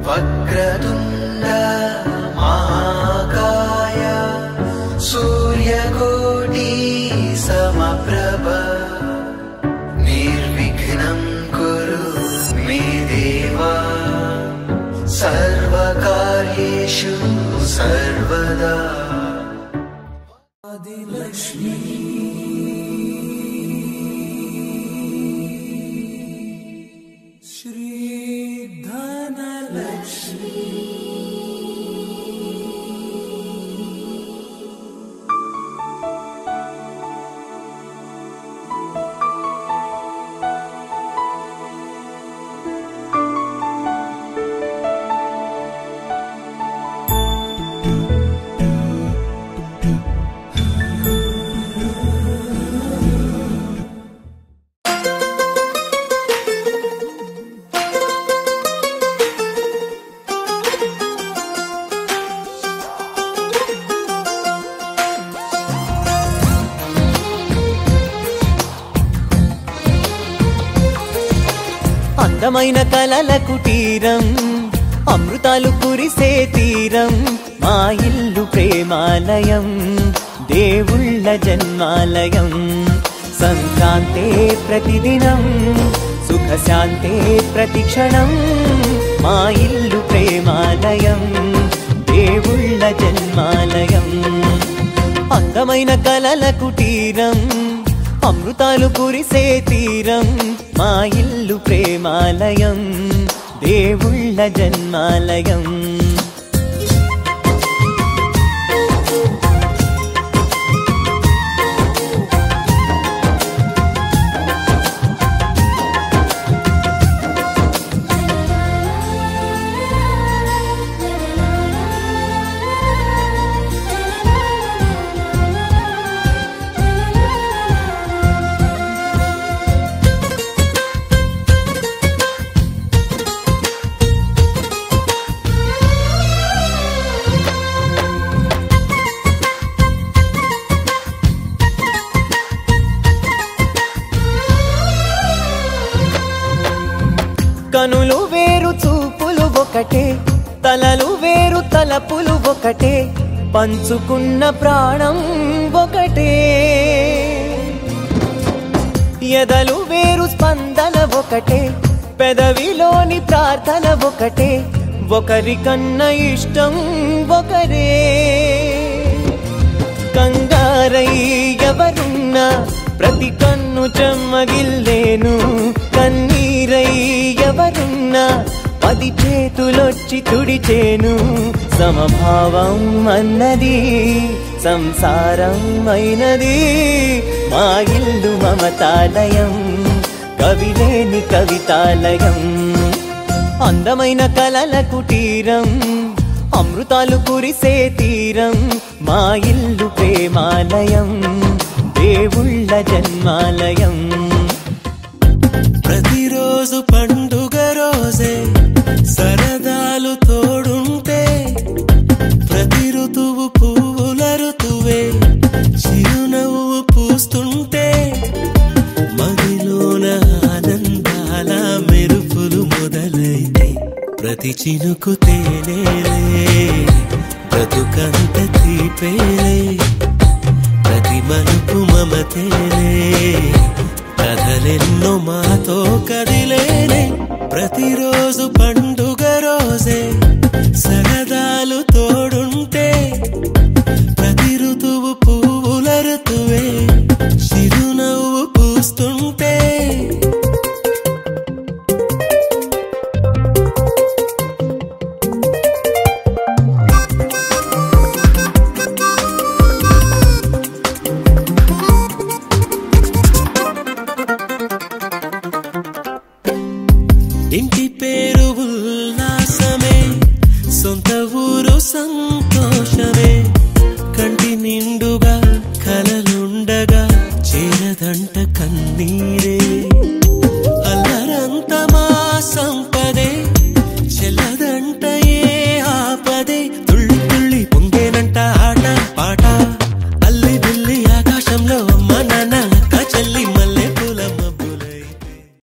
వక్రతుండ మహాకాయ సూర్యకోటి సమప్రభ నిర్విఘ్నం కురు మే దేవా సర్వకార్యేషు సర్వదా. ఆదిలక్ష్మీ శ్రీ ధనలక్ష్మీ అందమైన కలల కుటీరం అమృతాలు కురిసే తీరం మా ఇల్లు ప్రేమాలయం దేవుళ్ళ జన్మాలయం. సంక్రాంతే ప్రతిదినం సుఖశాంతే ప్రతిక్షణం మా ఇల్లు ప్రేమాలయం దేవుళ్ళ జన్మాలయం. అందమైన కలల కుటీరం అమృతాలు కురిసే తీరం మా ఇల్లు ప్రేమాలయం దేవుళ్ళ జన్మాలయం. కనులు వేరు చూపులు ఒకటే తలలు వేరు తలపులు ఒకటే పంచుకున్న ప్రాణం ఒకటే. ఎదలు వేరు స్పందన ఒకటే పెదవిలోని ప్రార్థన ఒకటే ఒకరికన్నా ఇష్టం ఒకరే. కంగారై ఎవరున్నా ప్రతి కన్ను చెమ్మగిల్లేను కన్నీరై ఎవరున్నా 10 చేతులొచ్చి తుడిచేను. సమభావం అన్నది సంసారం అయినది మా ఇల్లు మమతాలయం కవిలేని కవితాలయం. అందమైన కలల కుటీరం అమృతాలు కురిసే తీరం మా ఇల్లు ప్రేమాలయం దేవుళ్ళ జన్మాలయం. ప్రతిరోజు పండుగ రోజే సరదాలు తోడుంటే ప్రతి ఋతువు పువ్వుల ఋతువే చిరునవ్వు పూస్తుంటే మదిలోన ఆనందాల మెరుపులు మొదలైతే ప్రతి చినుకు తేనేలే బ్రతుకంత తీపేలే ప్రతి మలుపు మమతేలే కథలెన్నో మాతో కదిలేనే. ప్రతిరోజు పండుగ రోజే సరదాలు తోడుంటే